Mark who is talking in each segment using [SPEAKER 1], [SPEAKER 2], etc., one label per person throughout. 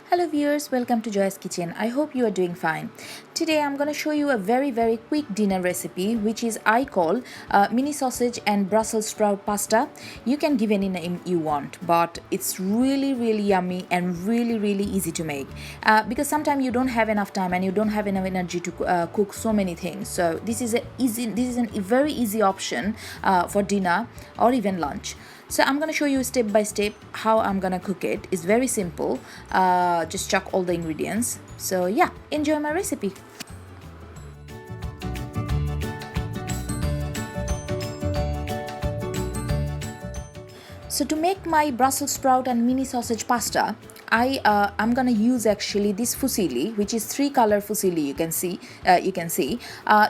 [SPEAKER 1] Hello viewers, welcome to Joy's Kitchen. I hope you are doing fine. Today I'm going to show you a very quick dinner recipe which is I call mini sausage and Brussels sprout pasta. You can give any name you want, but it's really yummy and really easy to make because sometimes you don't have enough time and you don't have enough energy to cook so many things. So this is a very easy option for dinner or even lunch. So I'm going to show you step by step how I'm going to cook it. It's very simple. Just chuck all the ingredients. So yeah, enjoy my recipe. So to make my Brussels sprout and mini sausage pasta, I'm gonna use actually this fusilli, which is 3-color fusilli. You can see.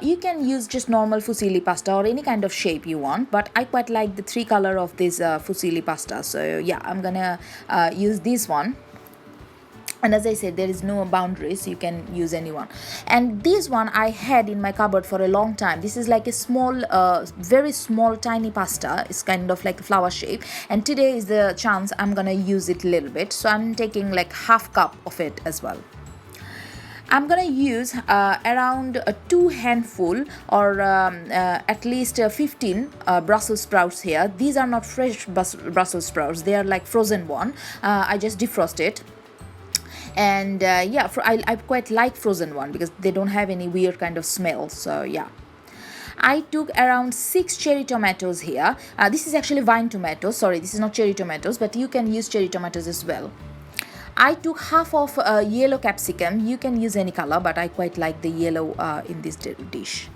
[SPEAKER 1] You can use just normal fusilli pasta or any kind of shape you want, but I quite like the 3-color of this fusilli pasta. So yeah, I'm gonna use this one. And as I said, there is no boundaries, so you can use anyone. And this one I had in my cupboard for a long time. This is like a small very small tiny pasta. It's kind of like a flower shape, and today is the chance I'm gonna use it a little bit, so I'm taking like half cup of it as well. I'm gonna use around 2 handful or at least 15 Brussels sprouts here. These are not fresh Brussels sprouts, they are like frozen one. I just defrosted. And yeah, I quite like frozen one because they don't have any weird kind of smell. So yeah, I took around 6 cherry tomatoes here. This is actually vine tomatoes, sorry, this is not cherry tomatoes, but you can use cherry tomatoes as well. I took half of yellow capsicum. You can use any color, but I quite like the yellow in this dish.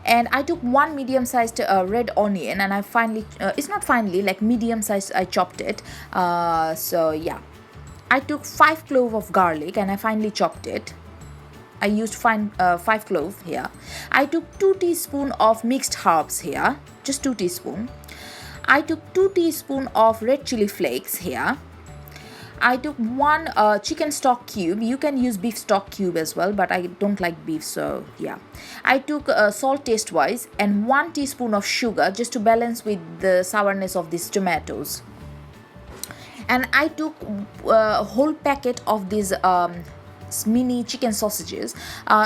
[SPEAKER 1] And I took 1 medium-sized red onion, and I finally it's not finely, like medium-sized, I chopped it. So yeah, I took 5 cloves of garlic and I finely chopped it. I used 5 cloves here. I took 2 teaspoons of mixed herbs here, just 2 teaspoons. I took 2 teaspoons of red chili flakes here. I took 1 chicken stock cube. You can use beef stock cube as well, but I don't like beef, so yeah. I took salt taste wise and 1 teaspoon of sugar just to balance with the sourness of these tomatoes. And I took a whole packet of these mini chicken sausages.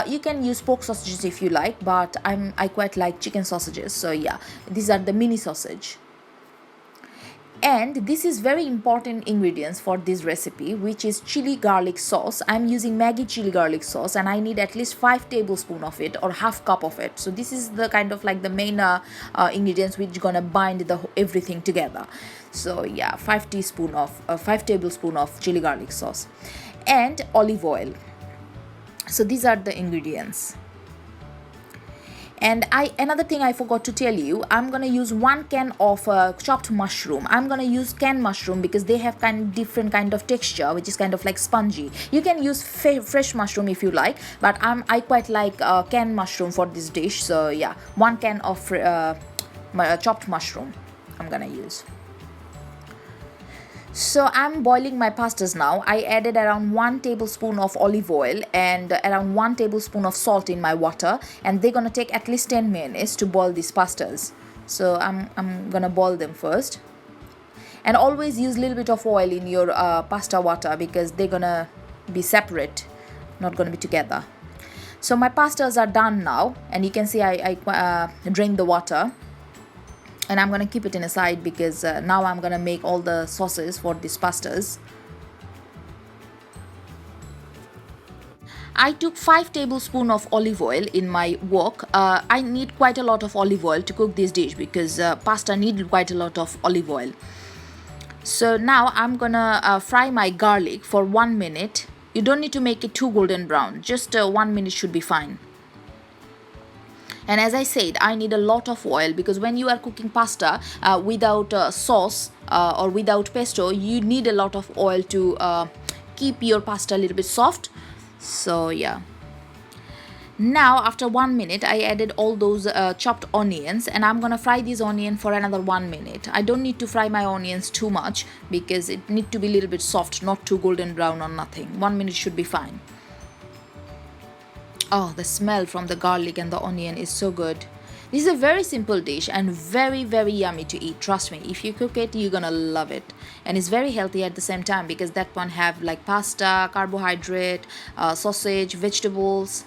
[SPEAKER 1] You can use pork sausages if you like, but I quite like chicken sausages. So yeah, these are the mini sausage. And this is very important ingredients for this recipe, which is chili garlic sauce. I'm using Maggi chili garlic sauce, and I need at least 5 tablespoons of it or half cup of it. So this is the kind of like the main ingredients which gonna bind everything together. So yeah, 5 tablespoons of chili garlic sauce and olive oil. So these are the ingredients. And another thing I forgot to tell you, I'm gonna use 1 can of chopped mushroom. I'm gonna use canned mushroom because they have different kind of texture, which is kind of like spongy. You can use fresh mushroom if you like, but I quite like canned mushroom for this dish. So yeah, 1 can of chopped mushroom I'm gonna use. So I'm boiling my pastas now. I added around 1 tablespoon of olive oil and around 1 tablespoon of salt in my water, and they're gonna take at least 10 minutes to boil these pastas. So I'm gonna boil them first. And always use a little bit of oil in your pasta water because they're gonna be separate, not gonna be together. So my pastas are done now, and you can see I drained the water. And I'm gonna keep it in a side because now I'm gonna make all the sauces for these pastas. I took 5 tablespoons of olive oil in my wok. I need quite a lot of olive oil to cook this dish because pasta need quite a lot of olive oil. So now I'm gonna fry my garlic for 1 minute. You don't need to make it too golden brown, just 1 minute should be fine. And as I said, I need a lot of oil because when you are cooking pasta without sauce or without pesto, you need a lot of oil to keep your pasta a little bit soft. So yeah. Now after 1 minute, I added all those chopped onions, and I'm gonna fry these onions for another 1 minute. I don't need to fry my onions too much because it need to be a little bit soft, not too golden brown or nothing. 1 minute should be fine. Oh, the smell from the garlic and the onion is so good. This is a very simple dish and very yummy to eat. Trust me, if you cook it, you're gonna love it. And it's very healthy at the same time because that one have like pasta, carbohydrate, sausage, vegetables.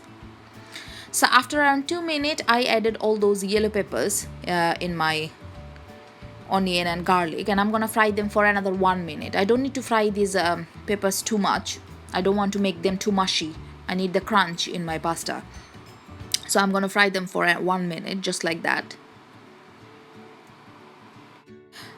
[SPEAKER 1] So after around 2 minutes, I added all those yellow peppers in my onion and garlic, and I'm gonna fry them for another 1 minute. I don't need to fry these peppers too much. I don't want to make them too mushy. I need the crunch in my pasta. So I'm gonna fry them for 1 minute, just like that.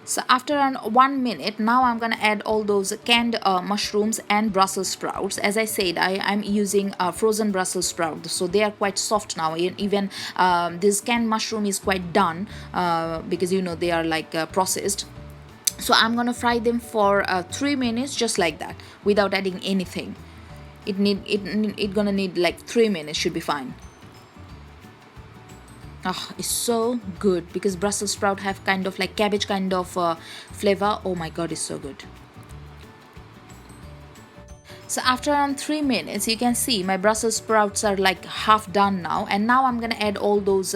[SPEAKER 1] So after around 1 minute, now I'm gonna add all those canned mushrooms and Brussels sprouts. As I said, I'm using frozen Brussels sprouts, so they are quite soft now. Even this canned mushroom is quite done because you know they are like processed. So I'm gonna fry them for 3 minutes, just like that, without adding anything. It gonna need like 3 minutes, should be fine. Oh, it's so good because Brussels sprout have kind of like cabbage kind of flavor. Oh my god, it's so good. So after around 3 minutes, you can see my Brussels sprouts are like half done now, and now I'm gonna add all those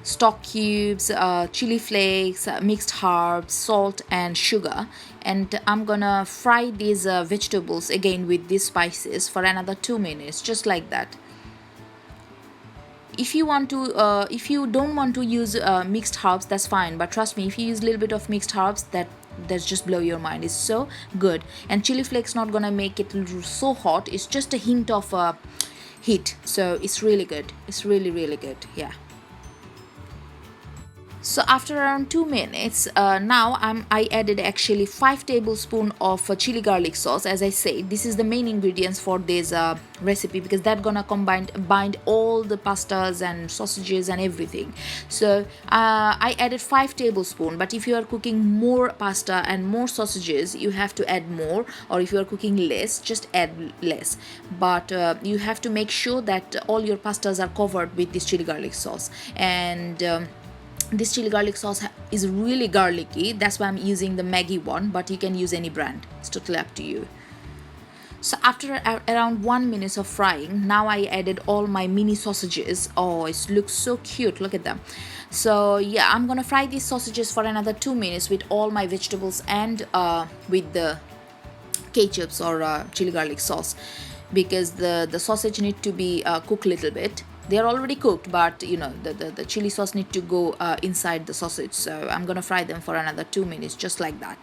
[SPEAKER 1] stock cubes, chili flakes, mixed herbs, salt and sugar, and I'm gonna fry these vegetables again with these spices for another 2 minutes, just like that. If you don't want to use mixed herbs, that's fine, but trust me, if you use a little bit of mixed herbs, that's just blow your mind. It's so good. And chili flakes not gonna make it so hot, it's just a hint of heat, so it's really good. It's really good. Yeah. So after around 2 minutes, now I added actually 5 tablespoons of chili garlic sauce. As I said, this is the main ingredients for this recipe because that gonna bind all the pastas and sausages and everything. So I added 5 tablespoons, but if you are cooking more pasta and more sausages, you have to add more, or if you are cooking less, just add less. But you have to make sure that all your pastas are covered with this chili garlic sauce. And this chili garlic sauce is really garlicky, that's why I'm using the Maggi one, but you can use any brand, it's totally up to you. So after around 1 minute of frying, now I added all my mini sausages. Oh, it looks so cute, look at them. So yeah, I'm gonna fry these sausages for another 2 minutes with all my vegetables and with the ketchups or chili garlic sauce, because the sausage need to be cooked a little bit. They are already cooked, but you know the chili sauce need to go inside the sausage, so I'm gonna fry them for another 2 minutes, just like that.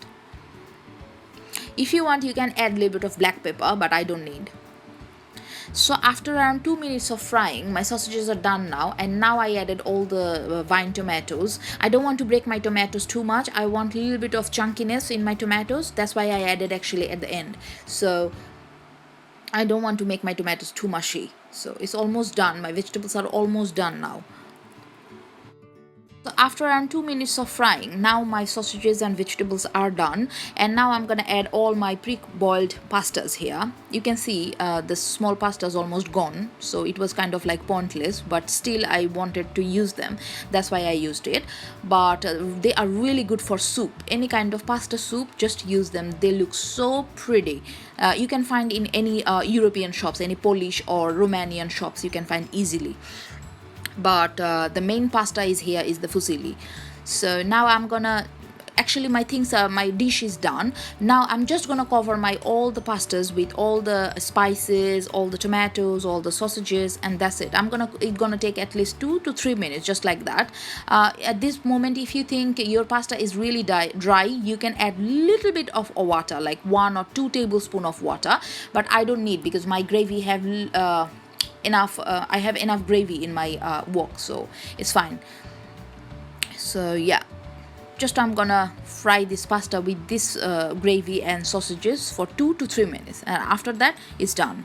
[SPEAKER 1] If you want, you can add a little bit of black pepper, but I don't need. So after around 2 minutes of frying, my sausages are done now, and now I added all the vine tomatoes. I don't want to break my tomatoes too much, I want a little bit of chunkiness in my tomatoes, that's why I added actually at the end. So I don't want to make my tomatoes too mushy. So it's almost done, my vegetables are almost done now. So after around 2 minutes of frying, now my sausages and vegetables are done, and now I'm gonna add all my pre-boiled pastas here. You can see the small pasta is almost gone, so it was kind of like pointless, but still I wanted to use them, that's why I used it. But they are really good for soup, any kind of pasta soup, just use them, they look so pretty. You can find in any European shops, any Polish or Romanian shops, you can find easily. But the main pasta is here is the fusilli. So now I'm gonna actually my dish is done. Now I'm just gonna cover my all the pastas with all the spices, all the tomatoes, all the sausages, and that's it. It's gonna take at least 2 to 3 minutes, just like that. At this moment, if you think your pasta is really dry, you can add little bit of water, like 1 or 2 tablespoons of water, but I don't need because my gravy have enough. I have enough gravy in my wok, so it's fine. So yeah, just I'm gonna fry this pasta with this gravy and sausages for 2 to 3 minutes, and after that it's done.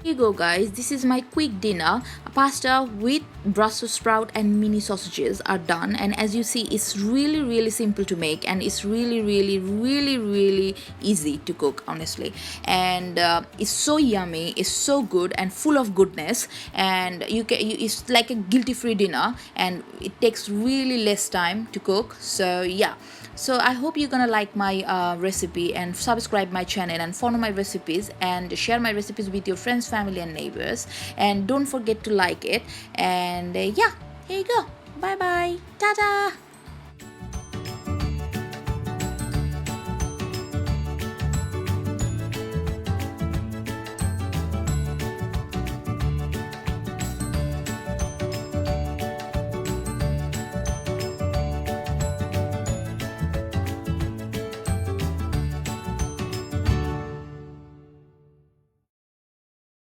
[SPEAKER 1] Here you go guys, this is my quick dinner. Pasta with Brussels sprout and mini sausages are done, and as you see, it's really simple to make, and it's really easy to cook, honestly. And it's so yummy, it's so good and full of goodness, and it's like a guilty free dinner, and it takes really less time to cook. So yeah, So I hope you're gonna like my recipe and subscribe my channel and follow my recipes and share my recipes with your friends, family and neighbors, and don't forget to like it. And yeah, here you go. Bye bye, ta-ta.